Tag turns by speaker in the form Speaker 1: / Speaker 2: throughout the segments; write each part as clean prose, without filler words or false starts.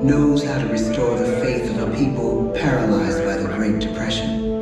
Speaker 1: knows how to restore the faith of a people paralyzed by the Great Depression.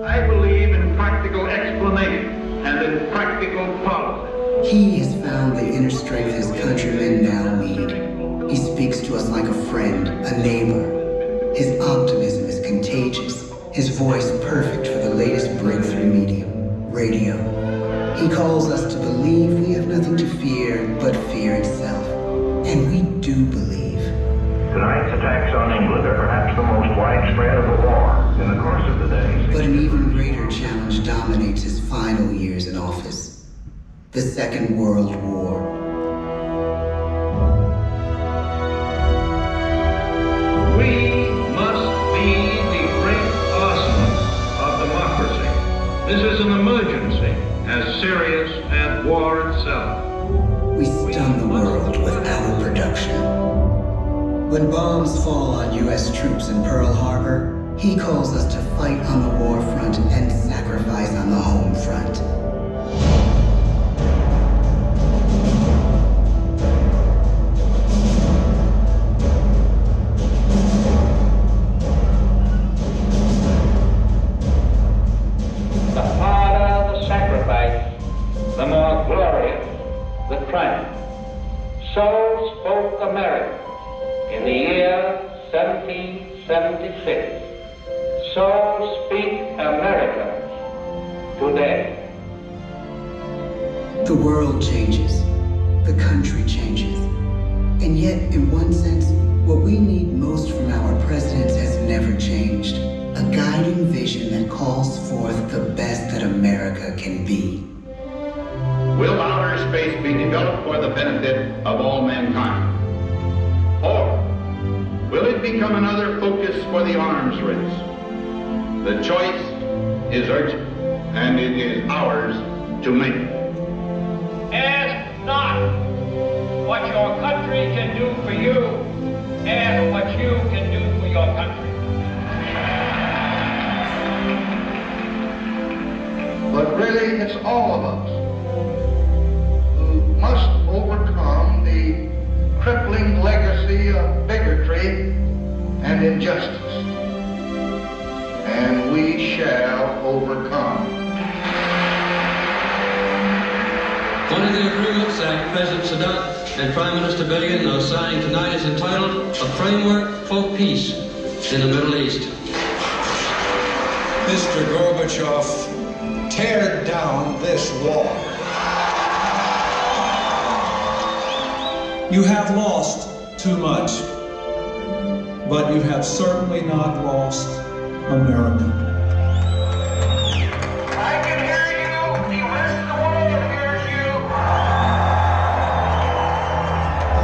Speaker 2: I believe in practical explanation and in practical policy.
Speaker 1: He has found the inner strength his countrymen now need. He speaks to us like a friend, a neighbor. His optimism is contagious, his voice perfect for the latest breakthrough medium, radio. He calls us to believe we have nothing to fear but fear itself. And we do believe.
Speaker 3: Tonight's attacks on England are perhaps the most widespread of the war in the course of the day.
Speaker 1: But an even greater challenge dominates his final years in office. The Second World War.
Speaker 2: We must be the great arsenal of democracy. This is an emergency as serious as war itself.
Speaker 1: We stun the world with our production. When bombs fall on U.S. troops in Pearl Harbor, he calls us to fight on the war front and sacrifice on the home front.
Speaker 4: The harder the sacrifice, the more glorious the triumph. So spoke America in the year 1776. So speak Americans today.
Speaker 1: The world changes. The country changes. And yet, in one sense, what we need most from our presidents has never changed. A guiding vision that calls forth the best that America can be.
Speaker 2: Will outer space be developed for the benefit of all mankind? Or will it become another focus for the arms race? The choice is urgent, and it is ours to make.
Speaker 4: Ask not what your country can do for you, ask what you can do for your country.
Speaker 5: But really, it's all of us who must overcome the crippling legacy of bigotry and injustice. And we shall overcome.
Speaker 6: One of the agreements that President Sadat and Prime Minister Begin are signing tonight is entitled A Framework for Peace in the Middle East.
Speaker 7: Mr. Gorbachev, tear down this wall.
Speaker 8: You have lost too much, but you have certainly not lost America.
Speaker 4: I can hear you, the rest of the world hears you.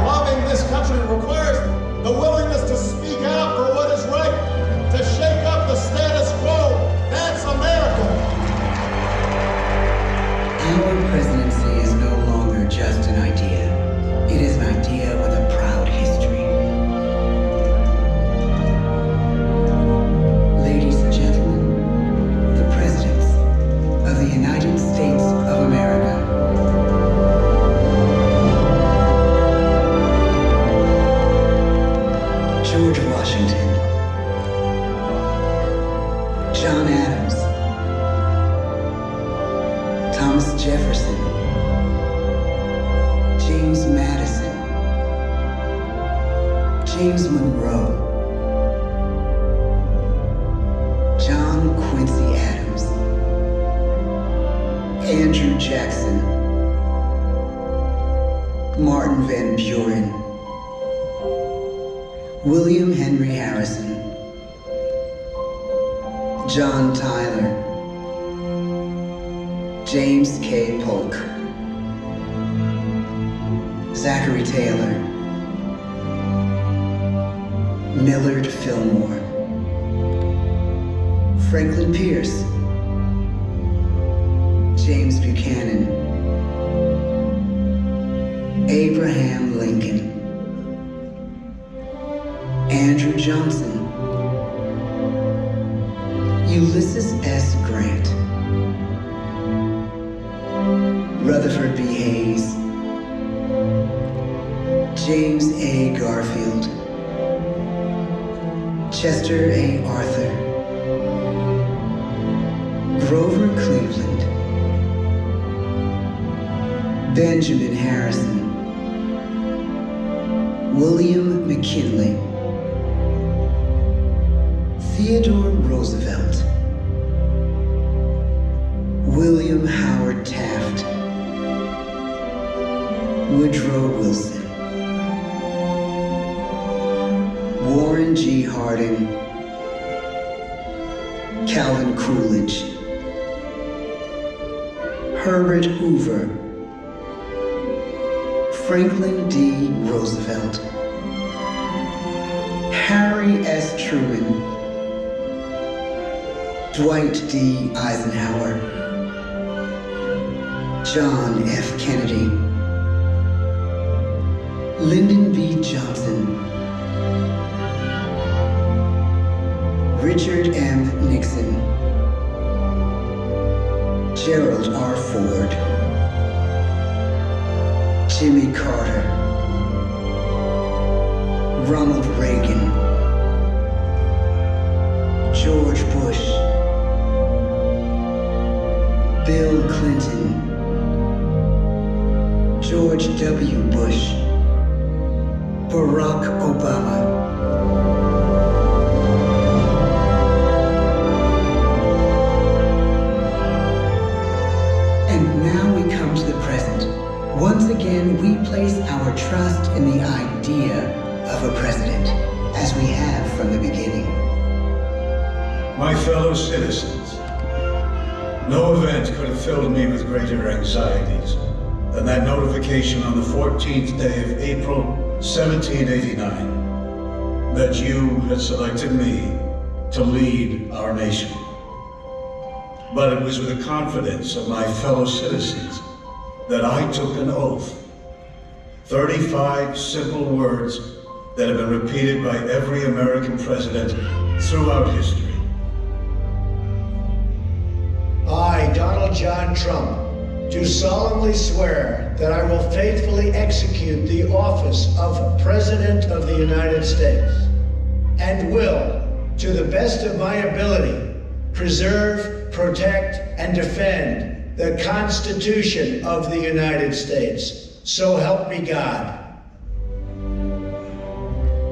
Speaker 9: Loving this country requires the willingness to speak out for what is right, to shake up the status quo. That's America.
Speaker 1: Our presidency is no longer just an idea. It is an idea with a proud history. Ladies and gentlemen, the presidents of the United States of America. George Washington. John Adams. Thomas Jefferson. James Madison. James Monroe. John Quincy Adams. Andrew Jackson. Martin Van Buren. William Henry Harrison. John Tyler. James K. Polk. Zachary Taylor. Millard Fillmore. Franklin Pierce. James Buchanan. Abraham Lincoln. Andrew Johnson. Ulysses S. Grant. Rutherford B. Hayes. James A. Garfield. Chester A. Arthur, Grover Cleveland, Benjamin Harrison, William McKinley, Theodore Roosevelt, William Howard Taft, Woodrow Wilson, Warren G. Harding, Calvin Coolidge, Herbert Hoover, Franklin D. Roosevelt, Harry S. Truman, Dwight D. Eisenhower, John F. Kennedy, Lyndon B. Johnson, Richard M. Nixon, Gerald R. Ford, Jimmy Carter, Ronald Reagan, George Bush, Bill Clinton, George W. Bush, Barack Obama, and now we come to the present. Once again, we place our trust in the idea of a president, as we have from the beginning.
Speaker 7: My fellow citizens, no event could have filled me with greater anxieties than that notification on the 14th day of April, 1789, that you had selected me to lead our nation. But it was with the confidence of my fellow citizens that I took an oath. 35 simple words that have been repeated by every American president throughout history.
Speaker 10: I, Donald John Trump, do solemnly swear that I will faithfully execute the office of President of the United States and will, to the best of my ability, preserve, protect, and defend the Constitution of the United States. So help me God.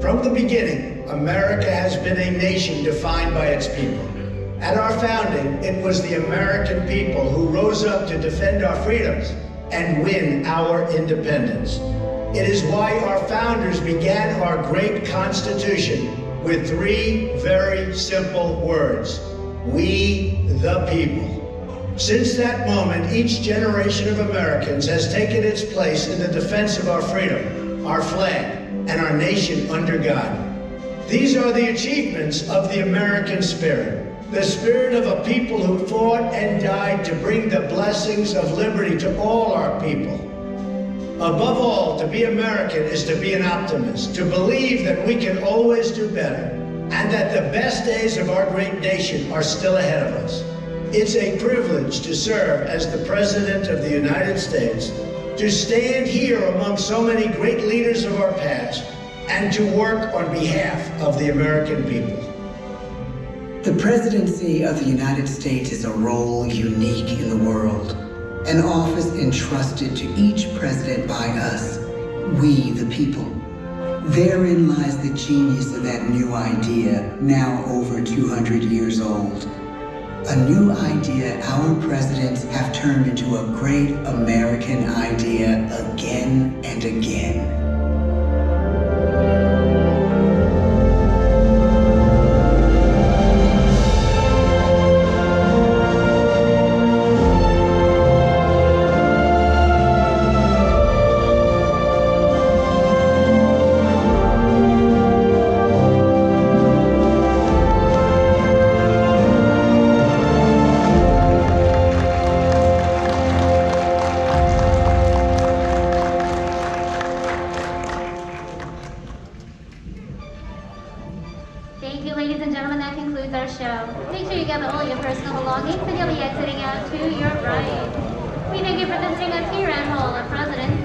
Speaker 10: From the beginning, America has been a nation defined by its people. At our founding, it was the American people who rose up to defend our freedoms and win our independence. It is why our founders began our great Constitution with 3 very simple words: we the people. Since that moment, each generation of Americans has taken its place in the defense of our freedom, our flag, and our nation under God. These are the achievements of the American spirit, the spirit of a people who fought and died to bring the blessings of liberty to all our people. Above all, to be American is to be an optimist, to believe that we can always do better, and that the best days of our great nation are still ahead of us. It's a privilege to serve as the President of the United States, to stand here among so many great leaders of our past, and to work on behalf of the American people.
Speaker 1: The presidency of the United States is a role unique in the world, an office entrusted to each president by us, we the people. Therein lies the genius of that new idea, now over 200 years old. A new idea our presidents have turned into a great American idea again and again.
Speaker 11: Thank you, ladies and gentlemen. That concludes our show. Make sure you gather all your personal belongings and you'll be exiting out to your right. We thank you for visiting us here at Hall of Presidents.